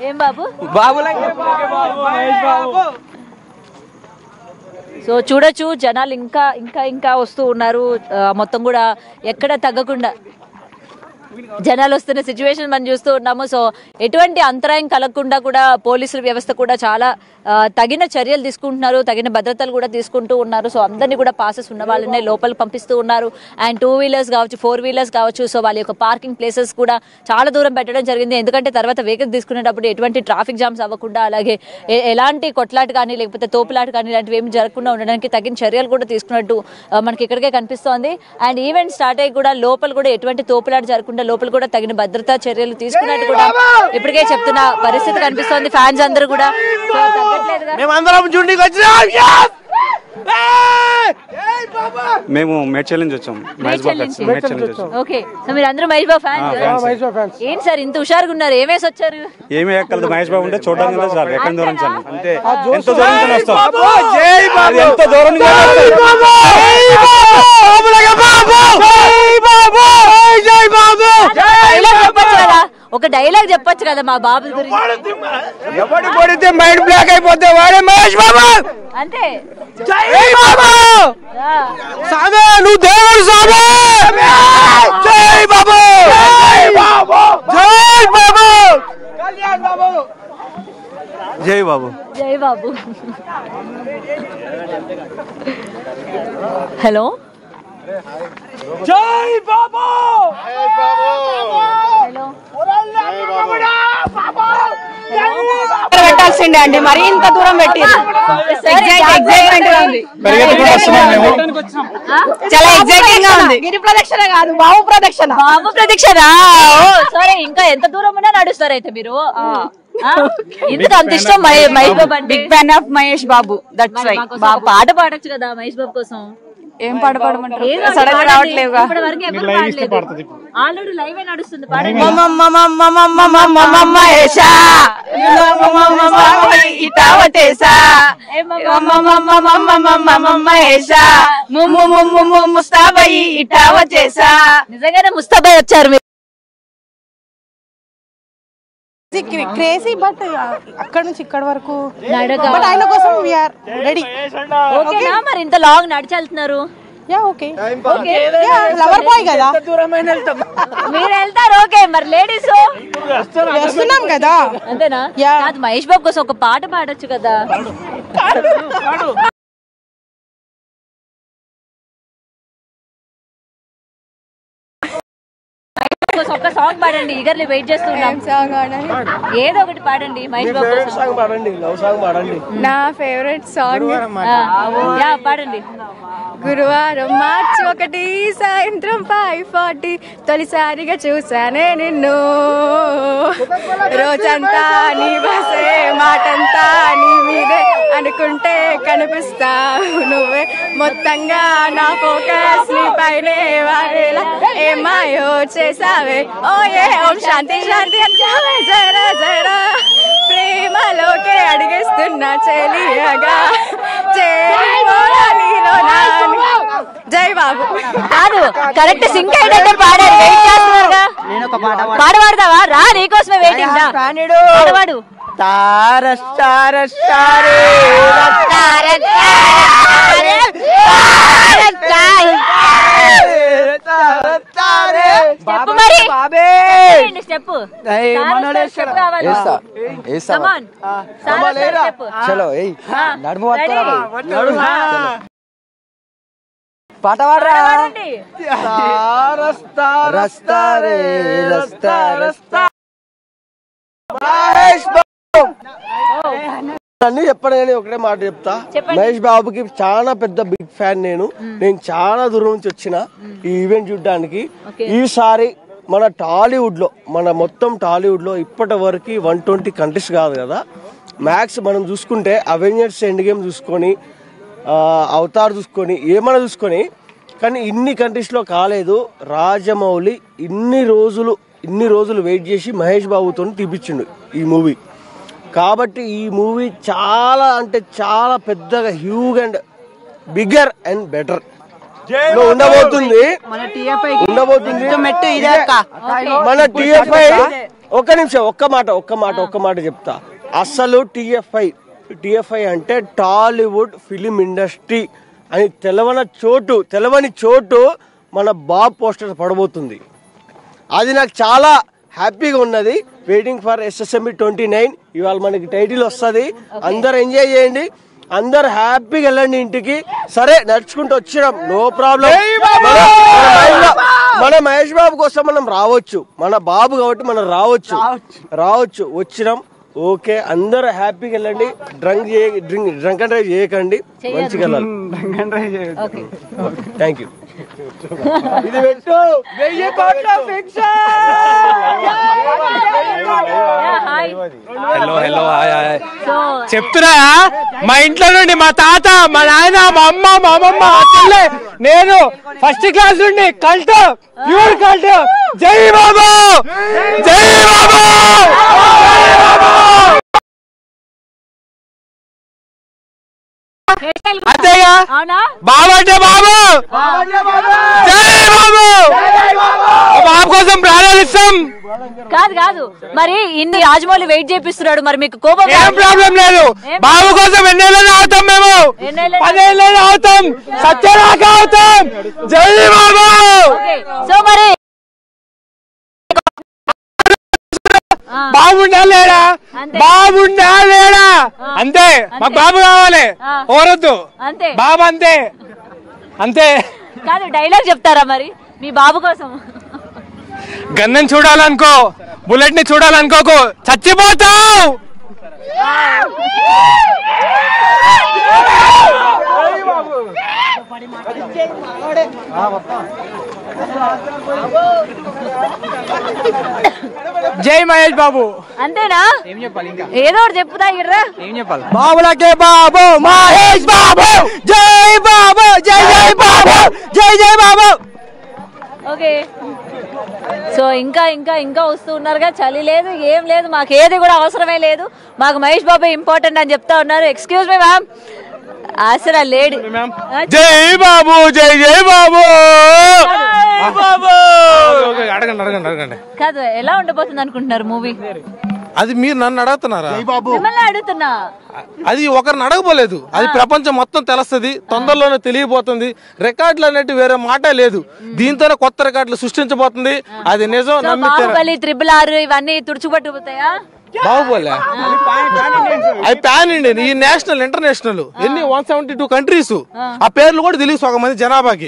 ఏం బాబు సో చూడొచ్చు జనాలు ఇంకా ఇంకా ఇంకా వస్తూ ఉన్నారు. మొత్తం కూడా ఎక్కడ తగ్గకుండా జనాలు వస్తున్న సిచ్యువేషన్ మనం చూస్తూ ఉన్నాము. సో ఎటువంటి అంతరాయం కలగకుండా కూడా పోలీసుల వ్యవస్థ కూడా చాలా తగిన చర్యలు తీసుకుంటున్నారు, తగిన భద్రతలు కూడా తీసుకుంటూ ఉన్నారు. సో అందరినీ కూడా పాసెస్ ఉన్న వాళ్ళనే లోపలికి పంపిస్తూ ఉన్నారు. అండ్ 2 వీలర్స్ కావచ్చు, 4 వీలర్స్ కావచ్చు, సో వాళ్ళ యొక్క పార్కింగ్ ప్లేసెస్ కూడా చాలా దూరం పెట్టడం జరిగింది. ఎందుకంటే తర్వాత వెహికల్ తీసుకునేటప్పుడు ఎటువంటి ట్రాఫిక్ జామ్స్ అవ్వకుండా, అలాగే ఎలాంటి కొట్లాట కానీ లేకపోతే తోపులాట కానీ ఇలాంటివి ఏమి జరగకుండా ఉండడానికి తగిన చర్యలు కూడా తీసుకున్నట్టు మనకి ఇక్కడికే కనిపిస్తోంది. అండ్ ఈవెంట్ స్టార్ట్ అయ్యి కూడా లోపల కూడా ఎటువంటి తోపులాట జరగకుండా లోపల కూడా తగిన భద్రతా చర్యలు తీసుకున్నట్టు కూడా ఇప్పటికే చెప్తున్న పరిస్థితి కనిపిస్తోంది. ఫ్యాన్స్ అందరూ కూడా మేము మేడ్చల్ నుంచి వచ్చాం. ఓకే, సో మీరు అందరూ మహేష్ బాబు ఫ్యాన్స్. ఏంటి సార్ ఇంత హుషారుగా ఉన్నారు? ఏమేసి వచ్చారు? ఏమి ఎక్కలేదు, మహేష్ బాబు ఉంటే చూడడానికి చాలు. ఎక్కడ దూరం చాలు అంతే. ఎంత దూరం వస్తాం, ఎంత దూరం ఒక డైలాగ్ చెప్పొచ్చు కదా మా బాబు గురించి. ఎవడు కొడితే మైండ్ బ్లాక్ అయిపోతే వాడే మహేష్ బాబు అంతే. జై బాబు సామే, నువ్వు దేవుడు సామే. జై బాబు, జై బాబు, జై బాబు, కళ్యాణ్ బాబు, జై బాబు, జై బాబు. హలో, జై బాబు, హలో. పెట్టాల్సిండే అండి, మరి ఇంత దూరం పెట్టి చాలా ఎగ్జైటింగ్ గా ఉంది. గిరి ప్రదక్షిణ కాదు, బాబు ప్రదక్షిణ. బాబు ప్రదక్షిణ. సరే, ఇంకా ఎంత దూరం ఉన్నా నడుస్తారు అయితే మీరు. ఇంతకు అంత ఇష్టం మహేష్ బాబు అంటే? Big fan of Mahesh Babu. That's why. పాట పాడొచ్చు కదా మహేష్ బాబు కోసం. ఏం పాట పాడమంటారు? సడన్ గా రావట్లేవుగా. ఆల్రెడీ లైవ్ నడుస్తుంది. నిజంగానే ముస్తాబాయ్ వచ్చారు. క్రేజీ, బట్ అక్కడ నుంచి ఇక్కడ వరకు బట్ ఆయన కోసం వి ఆర్ రెడీ. ఓకేనా? మరి ఇంత లాంగ్ నడిచి వెళ్తున్నారు. Yeah okay, okay, lover boy కదా, మీరు వెళ్తారు. ఓకే, మరి లేడీస్ వస్తున్నాం కదా, అంతేనా? కాదు, మహేష్ బాబు కోసం ఒక పాట పాడొచ్చు కదా. ఒక సాంగ్ పాడండి, ఈగర్లీ వెయిట్ చేస్తున్నాం. ఏదో ఒకటి పాడండి మహేష్ బాబు కోసం. నా ఫేవరెట్ సాంగ్ పాడండి. గురువారం మార్చి 1 సాయంత్రం 5:40 తొలిసారిగా చూసానే నిన్ను. రోజంతా నీ బసే, మాటంతా నీ మీదే, అనుకుంటే కనిపిస్తావు నువ్వే. మొత్తంగా నా ఫోకస్ నీ పైనే వారేలా, ఏమాయో చేసావే. ఓ ఏ ఓం శాంతి శాంతి అంటావే. జరా జరా ప్రేమలోకే అడిగేస్తున్నా చెలియగా. జై బాబు. కాదు, కరెక్ట్ సింక్ అయితే పాడారు. వెయిట్ చేస్తున్నారుగా. పాట పాడతావా? రా, నీకోసమే వెయిటింగ్. పాడవాడు. స్టెప్ పాట ఎప్పుడైనా ఒకటే మాట చెప్తా, మహేష్ బాబుకి చాలా పెద్ద బిగ్ ఫ్యాన్ నేను చాలా దూరం నుంచి వచ్చిన ఈ ఈవెంట్ చూడడానికి. ఈసారి మన టాలీవుడ్ లో, మన మొత్తం టాలీవుడ్ లో ఇప్పటి వరకు 120 కంట్రీస్ కాదు కదా మ్యాక్స్. మనం చూసుకుంటే అవెంజర్స్ ఎండ్ గేమ్ చూసుకొని, అవతార్ చూసుకొని, ఏమైనా చూసుకొని, కానీ ఇన్ని కంట్రీస్లో కాలేదు. రాజమౌళి ఇన్ని రోజులు వెయిట్ చేసి మహేష్ బాబుతో తీపిచ్చిండు ఈ మూవీ. కాబట్టి ఈ మూవీ చాలా అంటే చాలా పెద్దగా huge and bigger and better. ఉండబోతుంది మెట్టు ఇదే అక్క. మన టిఎఫ్ఐ ఒక్క నిమిషం ఒక్క మాట చెప్తా. అసలు టిఎఫ్ఐ అంటే టాలీవుడ్ ఫిలిం ఇండస్ట్రీ అని తెలవని చోటు మన బాబు పోస్టర్ పడబోతుంది. అది నాకు చాలా హ్యాపీగా ఉన్నది. Waiting for SSME 29. ఇవాళ మనకి టైటిల్ వస్తుంది. అందరు ఎంజాయ్ చేయండి, అందరు హ్యాపీగా వెళ్ళండి ఇంటికి. సరే నడుచుకుంటూ వచ్చినాం, నో ప్రాబ్లం. మన మహేష్ బాబు కోసం మనం రావచ్చు, మన బాబు కాబట్టి మనం రావచ్చు వచ్చినాం. ఓకే, అందరూ హ్యాపీగా వెళ్ళండి. డ్రంక్ అండ్ డ్రైవ్ చేయకండి, మంచిగా వెళ్ళాలి. Thank you. ఇది పెట్టు 1000 కోట్ల ఫిక్స్. హలో చెప్తున్నా, మా ఇంట్లో నుండి మా తాత, మా నాయన, మా అమ్మ, మా అమ్మమ్మ, చెల్లె, నేను ఫస్ట్ క్లాస్ నుండి ప్యూర్ కల్ట్. జై బాబు, జై బాబు, అంతేగా. బాబు అంటే బాబు, జై బాబు. బాబు కోసం ప్రాణాలు ఇస్తాం. కాదు మరి ఇన్ని రాజమౌళి వెయిట్ చేపిస్తున్నాడు, మరి మీకు కోపం? ఏం ప్రాబ్లం లేదు, బాబు కోసం ఎన్నేళ్ళైనా అవుతాం, మేము 10 ఏళ్ళైనా అవుతాం, సత్యనాక అవుతాం. జై బాబు. సో మరి బాబుండా లేడా అంతే. మాకు బాబు కావాలి, ఓరొద్దు. బాబు అంతే. కాదు, డైలాగ్ చెప్తారా మరి మీ బాబు కోసం? గన్నం చూడాలనుకో, బుల్లెట్ ని చూడాలనుకోకు, చచ్చిపోతావు. జై మహేష్ బాబు. అంతేనా? ఏం చెప్పాలి ఇంకా? ఏదో ఒకటి చెప్పుదా ఇర్రా. ఏం చెప్పాలి? బాబులకే బాబు మహేష్ బాబు. జై బాబు, జై బాబు, జై బాబు. ఓకే, సో ఇంకా వస్తూ ఉన్నారుగా. చలి లేదు, ఏం లేదు, మాకు ఏది కూడా అవసరమే లేదు, మాకు మహేష్ బాబు ఇంపార్టెంట్ అని చెప్తా ఉన్నారు. ఎక్స్క్యూజ్ మీ మ్యామ్, అసలు లేడీ. జై బాబు, జై బాబు. అడగండి. కాదు, ఎలా ఉండబోతుంది అనుకుంటున్నారు మూవీ? అది మీరు నన్ను అడుగుతున్నారా? మిమ్మల్ని అడుగుతున్నా. అది ఒకరిని అడగపోలేదు, అది ప్రపంచం మొత్తం తెలుస్తుంది, తొందరలోనే తెలియబోతుంది. రికార్డులు అనేట్టు వేరే మాట లేదు, దీంతోనే కొత్త రికార్డులు సృష్టించబోతుంది. అది నిజం. బాహుబలి, RRR ఇవన్నీ తుడుచుపట్టుకుపోతాయా? బాహుబలి అది పాన్ ఇండియన్, ఈ నేషనల్ ఇంటర్నేషనల్, ఎన్ని 172 కంట్రీస్. ఆ పేర్లు కూడా తెలియదు సగం మంది జనాభాకి.